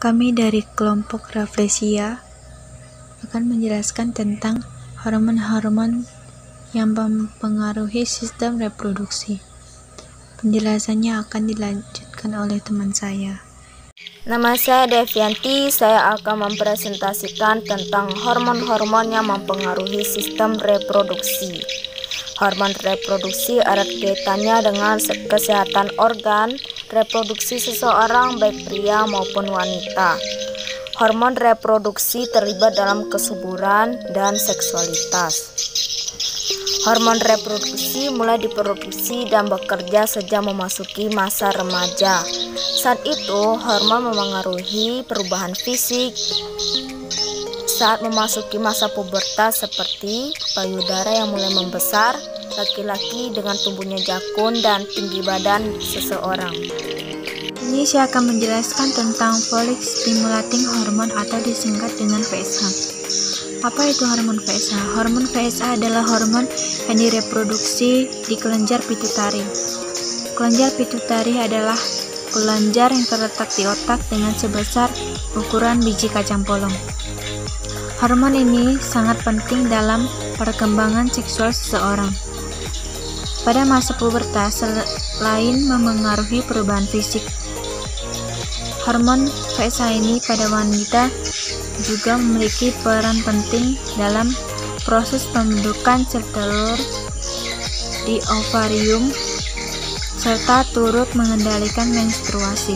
Kami dari kelompok Rafflesia akan menjelaskan tentang hormon-hormon yang mempengaruhi sistem reproduksi. Penjelasannya akan dilanjutkan oleh teman saya. Nama saya Devianti, saya akan mempresentasikan tentang hormon-hormon yang mempengaruhi sistem reproduksi. Hormon reproduksi erat kaitannya dengan kesehatan organ reproduksi seseorang, baik pria maupun wanita. Hormon reproduksi terlibat dalam kesuburan dan seksualitas. Hormon reproduksi mulai diproduksi dan bekerja sejak memasuki masa remaja. Saat itu, hormon memengaruhi perubahan fisik saat memasuki masa pubertas seperti payudara yang mulai membesar, laki-laki dengan tumbuhnya jakun, dan tinggi badan seseorang. Ini saya akan menjelaskan tentang follicle stimulating hormone atau disingkat dengan FSH. Apa itu hormon FSH? Hormon FSH adalah hormon yang direproduksi di kelenjar pituitari. Kelenjar pituitari adalah kelenjar yang terletak di otak dengan sebesar ukuran biji kacang polong. Hormon ini sangat penting dalam perkembangan seksual seseorang. Pada masa pubertas, selain memengaruhi perubahan fisik, hormon FSH ini pada wanita juga memiliki peran penting dalam proses pembentukan sel telur di ovarium serta turut mengendalikan menstruasi.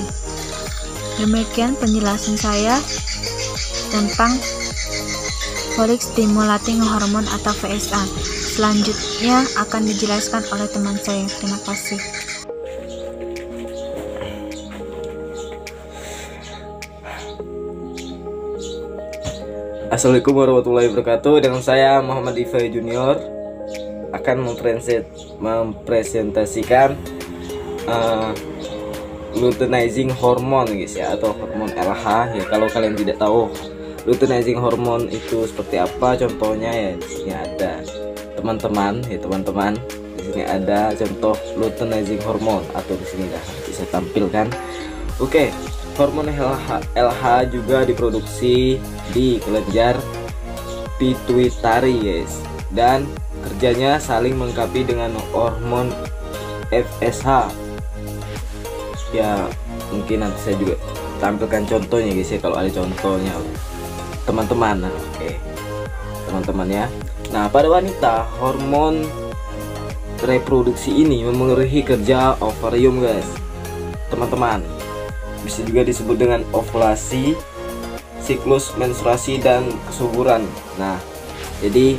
Demikian penjelasan saya tentang follicle stimulating hormone atau FSH. Selanjutnya akan dijelaskan oleh teman saya. Terima kasih. Assalamualaikum warahmatullahi wabarakatuh. Dengan saya Muhammad Ifai Junior akan mempresentasikan luteinizing hormone guys ya, atau hormon LH ya. Kalau kalian tidak tahu luteinizing hormone itu seperti apa, contohnya ya di sini ada teman-teman. Di sini ada contoh luteinizing hormone atau di sini dah bisa tampilkan. Oke, hormon LH juga diproduksi di kelenjar pituitari guys, dan kerjanya saling melengkapi dengan hormon FSH. Ya, mungkin nanti saya juga tampilkan contohnya guys ya, kalau ada contohnya teman-teman. Oke, teman-teman ya. Nah, pada wanita hormon reproduksi ini memengaruhi kerja ovarium guys, teman-teman. Bisa juga disebut dengan ovulasi, siklus menstruasi, dan kesuburan. Nah, jadi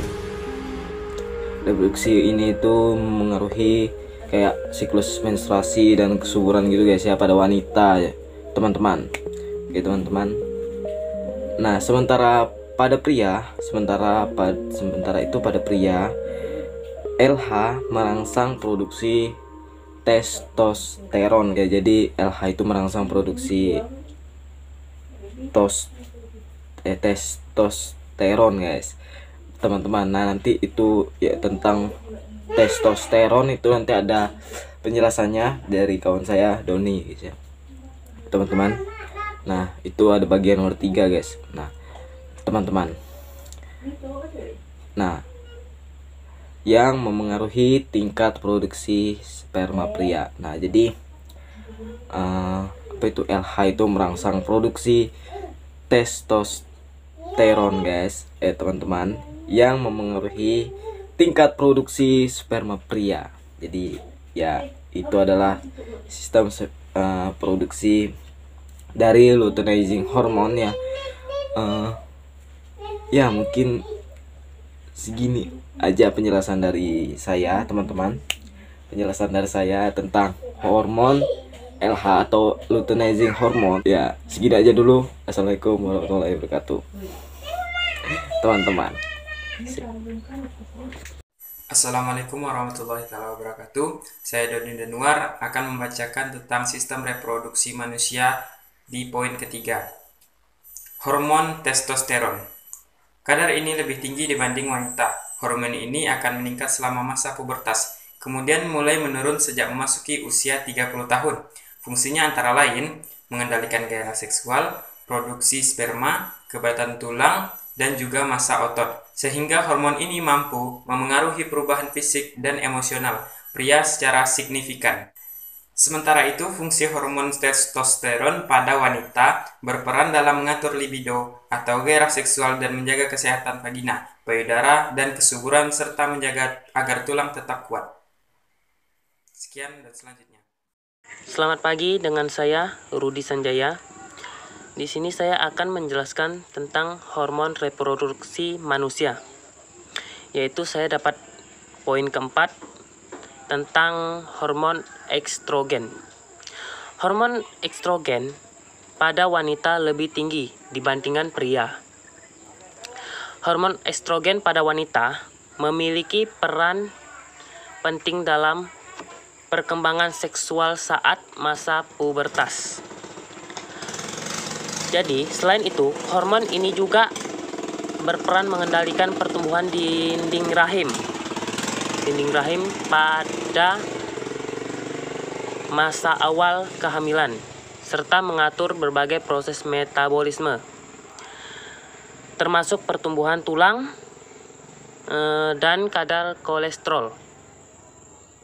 reproduksi ini itu mengaruhi kayak siklus menstruasi dan kesuburan gitu guys ya pada wanita ya, teman-teman. Oke, teman-teman. Nah, sementara itu pada pria LH merangsang produksi testosteron ya. Jadi LH itu merangsang produksi testosteron guys, teman-teman. Nah, nanti itu ya tentang testosteron itu nanti ada penjelasannya dari kawan saya Doni guys ya, teman-teman. Nah, itu ada bagian nomor 3 guys. Nah, teman-teman, nah yang memengaruhi tingkat produksi sperma pria. Nah, jadi apa itu LH itu merangsang produksi testosteron guys, teman-teman, yang memengaruhi tingkat produksi sperma pria. Jadi ya itu adalah sistem produksi dari luteinizing hormone ya. Ya mungkin segini aja penjelasan dari saya, teman-teman. Penjelasan dari saya tentang hormon LH atau luteinizing hormone. Ya, segini aja dulu. Assalamualaikum warahmatullahi wabarakatuh, teman-teman. Assalamualaikum warahmatullahi wabarakatuh. Saya Doni Danuar akan membacakan tentang sistem reproduksi manusia di poin ketiga. Hormon testosteron. Kadar ini lebih tinggi dibanding wanita. Hormon ini akan meningkat selama masa pubertas, kemudian mulai menurun sejak memasuki usia 30 tahun. Fungsinya antara lain mengendalikan gairah seksual, produksi sperma, kebebasan tulang, dan juga massa otot. Sehingga hormon ini mampu memengaruhi perubahan fisik dan emosional pria secara signifikan. Sementara itu, fungsi hormon testosteron pada wanita berperan dalam mengatur libido atau gairah seksual dan menjaga kesehatan vagina, payudara, dan kesuburan serta menjaga agar tulang tetap kuat. Sekian dan selanjutnya. Selamat pagi, dengan saya Rudi Sanjaya. Di sini saya akan menjelaskan tentang hormon reproduksi manusia. Yaitu saya dapat poin keempat tentang hormon estrogen. Hormon estrogen pada wanita lebih tinggi dibandingkan pria. Hormon estrogen pada wanita memiliki peran penting dalam perkembangan seksual saat masa pubertas. Jadi, selain itu, hormon ini juga berperan mengendalikan pertumbuhan dinding rahim pada masa awal kehamilan, serta mengatur berbagai proses metabolisme, termasuk pertumbuhan tulang dan kadar kolesterol.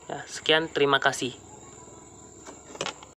Ya, sekian, terima kasih.